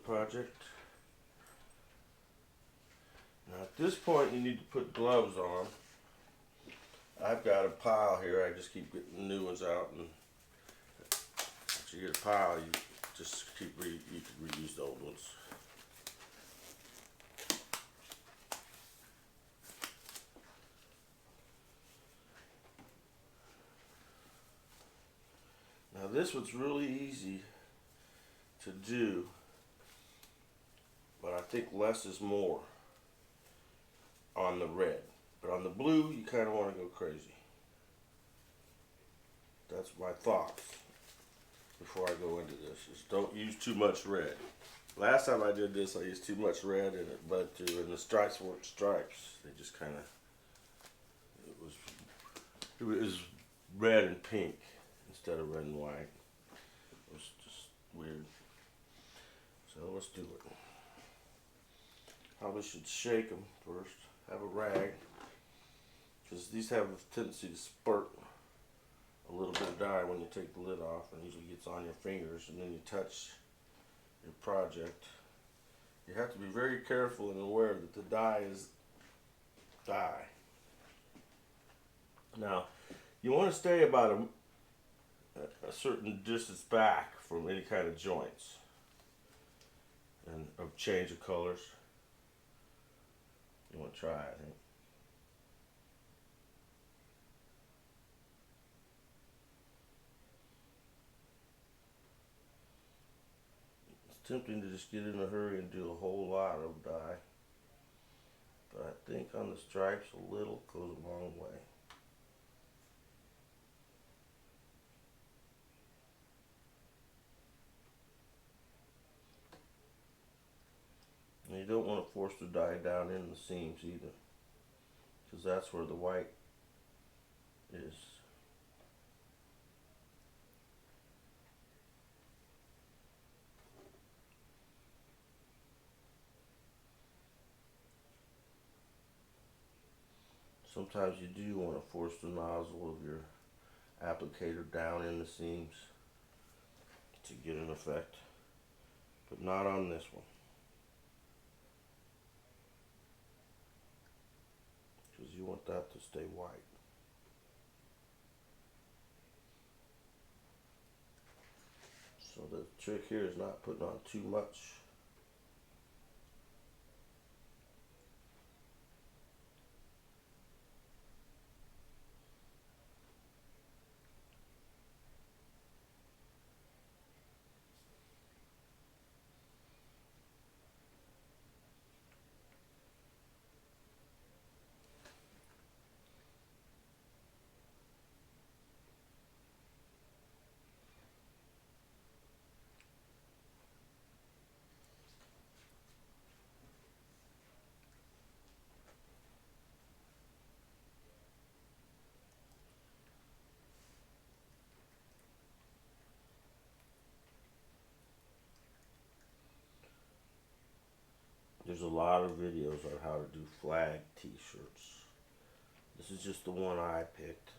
project. Now at this point you need to put gloves on. I've got a pile here, I just keep getting new ones out, and once you get a pile you just you can reuse the old ones. Now this one's really easy to do, but I think less is more on the red. But on the blue, you kind of want to go crazy. That's my thoughts before I go into this, is don't use too much red. Last time I did this, I used too much red and it bled through, and the stripes weren't stripes. They just kind of, it was red and pink instead of red and white. It was just weird. So let's do it. Probably should shake them first. Have a rag, because these have a tendency to spurt a little bit of dye when you take the lid off, and usually gets on your fingers, and then you touch your project. You have to be very careful and aware that the dye is dye. Now, you want to stay about a certain distance back from any kind of joints and of change of colors. You want to try, I think. It's tempting to just get in a hurry and do a whole lot of dye, but I think on the stripes a little goes a long way. And you don't want to force the dye down in the seams either, because that's where the white is. Sometimes you do want to force the nozzle of your applicator down in the seams to get an effect, but not on this one, because you want that to stay white. So the trick here is not putting on too much. There's a lot of videos on how to do flag t-shirts. This is just the one I picked.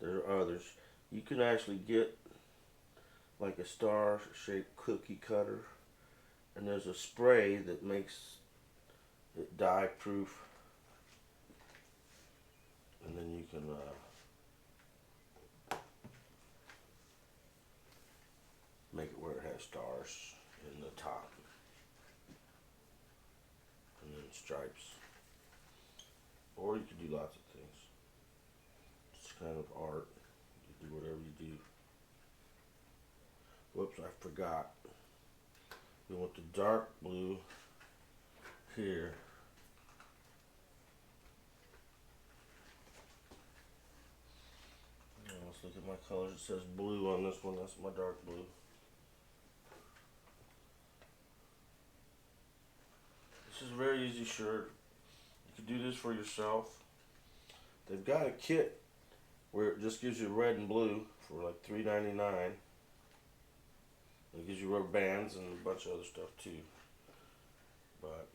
There are others. You can actually get like a star-shaped cookie cutter, and there's a spray that makes it dye-proof, and then you can make it where it has stars in the top, and then stripes. Or you could do lots of things. It's kind of art. You do whatever you do. Whoops, I forgot. We want the dark blue here. Now let's look at my colors. It says blue on this one. That's my dark blue. This is a very easy shirt. You can do this for yourself. They've got a kit where it just gives you red and blue for like $3.99. It gives you rubber bands and a bunch of other stuff too. But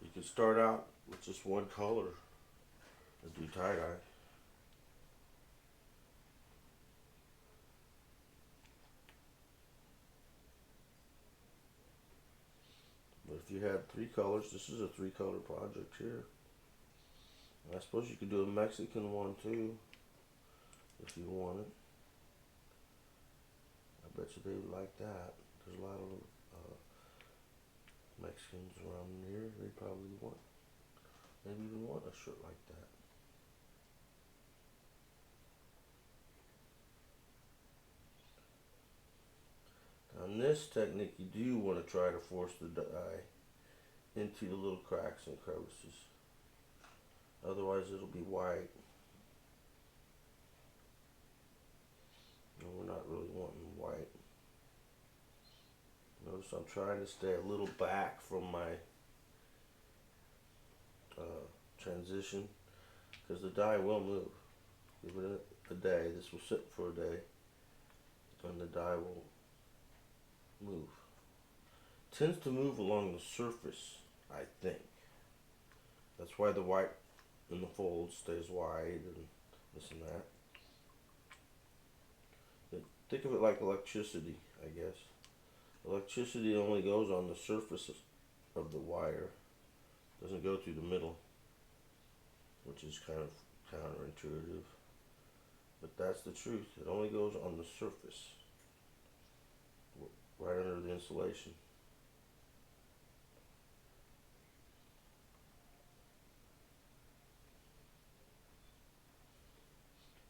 you can start out with just one color and do tie-dye. if you had 3 colors, this is a 3-color project here. I suppose you could do a Mexican one too, if you wanted. I bet you they would like that. There's a lot of Mexicans around here. They probably maybe even want a shirt like that. Now in this technique, you do want to try to force the dye into the little cracks and crevices. Otherwise it'll be white. And we're not really wanting white. Notice I'm trying to stay a little back from my transition, because the dye will move. Give it a day. This will sit for a day, and the dye will move. Tends to move along the surface, I think. That's why the white in the fold stays white and this and that. But think of it like electricity, I guess. Electricity only goes on the surface of the wire. Doesn't go through the middle, which is kind of counterintuitive. But that's the truth. It only goes on the surface, right under the insulation.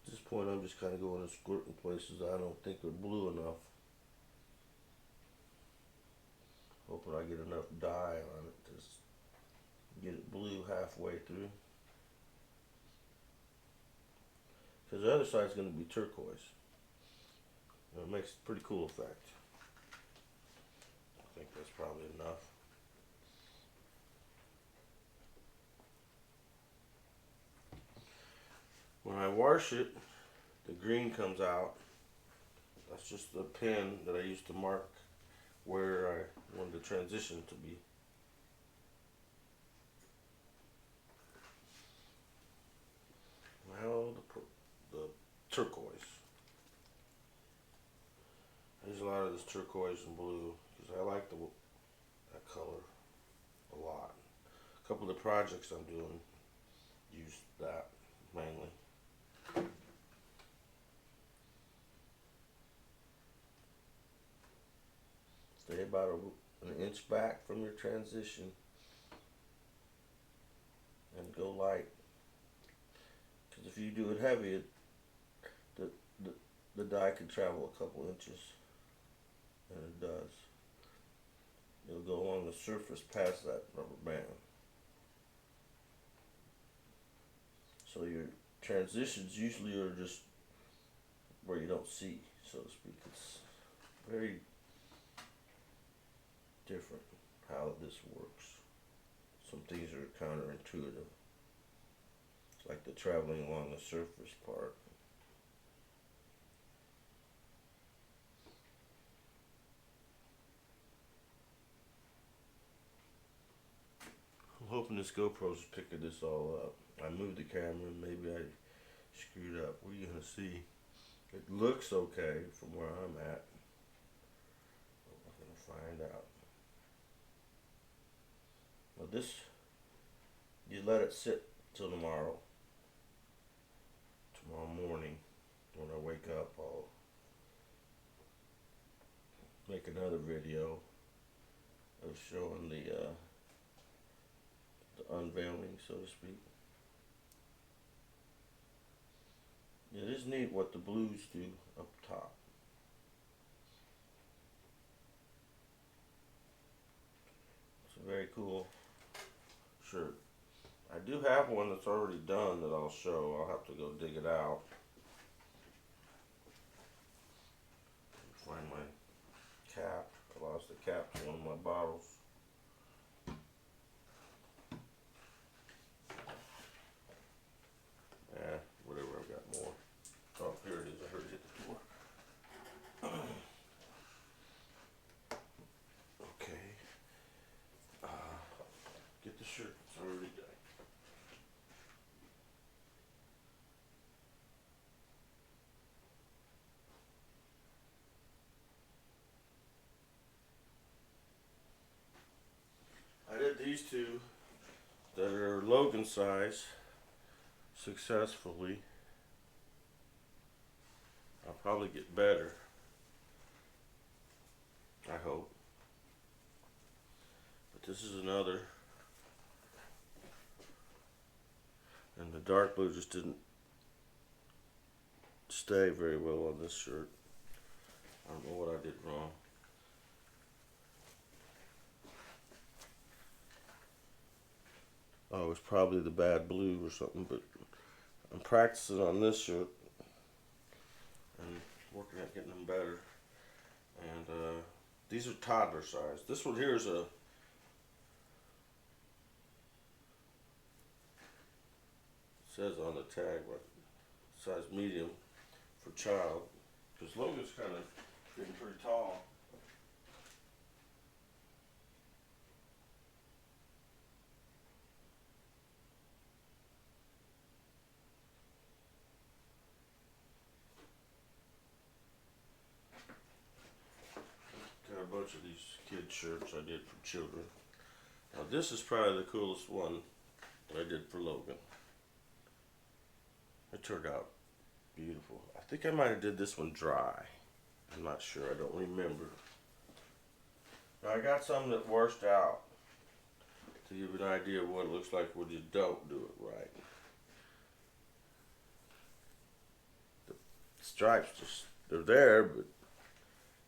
At this point, I'm just kind of going to squirt in places I don't think are blue enough. Hoping I get enough dye on it to get it blue halfway through. Because the other side's going to be turquoise. And it makes a pretty cool effect. I think that's probably enough. When I wash it, the green comes out. That's just the pen that I used to mark where I wanted the transition to be. Now the turquoise. I use a lot of this turquoise and blue because I like that color a lot. A couple of the projects I'm doing use that mainly. Stay about an inch back from your transition and go light. Because if you do it heavy, the dye can travel a couple inches, and it does. It'll go along the surface past that rubber band. So your transitions usually are just where you don't see, so to speak. It's very different how this works. Some things are counterintuitive. It's like the traveling along the surface part. I'm hoping this GoPro's picking this all up. I moved the camera and maybe I screwed up. We're gonna see. It looks okay from where I'm at. We're gonna find out. Well, this, you let it sit till tomorrow. Tomorrow morning, when I wake up, I'll make another video of showing the unveiling, so to speak. It is neat what the blues do up top. It's a very cool shirt. I do have one that's already done that I'll show. I'll have to go dig it out. Find my cap. I lost the cap to one of my bottles. Whatever, I've got more. Oh, here it is. I heard it hit the door. Okay. Get the shirt. It's already done. these two that are Logan size successfully. I'll probably get better, I hope. But this is another, and the dark blue just didn't stay very well on this shirt. I don't know what I did wrong. Oh, it was probably the bad blue or something, but I'm practicing on this shirt and working at getting them better. And these are toddler size. This one here is a says on the tag what size medium for child, because Logan's kind of getting pretty tall. Got a bunch of these kid shirts I did for children. Now this is probably the coolest one that I did for Logan. It turned out beautiful. I think I might have did this one dry. I'm not sure. I don't remember. Now I got some that washed out to give you an idea of what it looks like when you don't do it right. The stripes just, they're there, but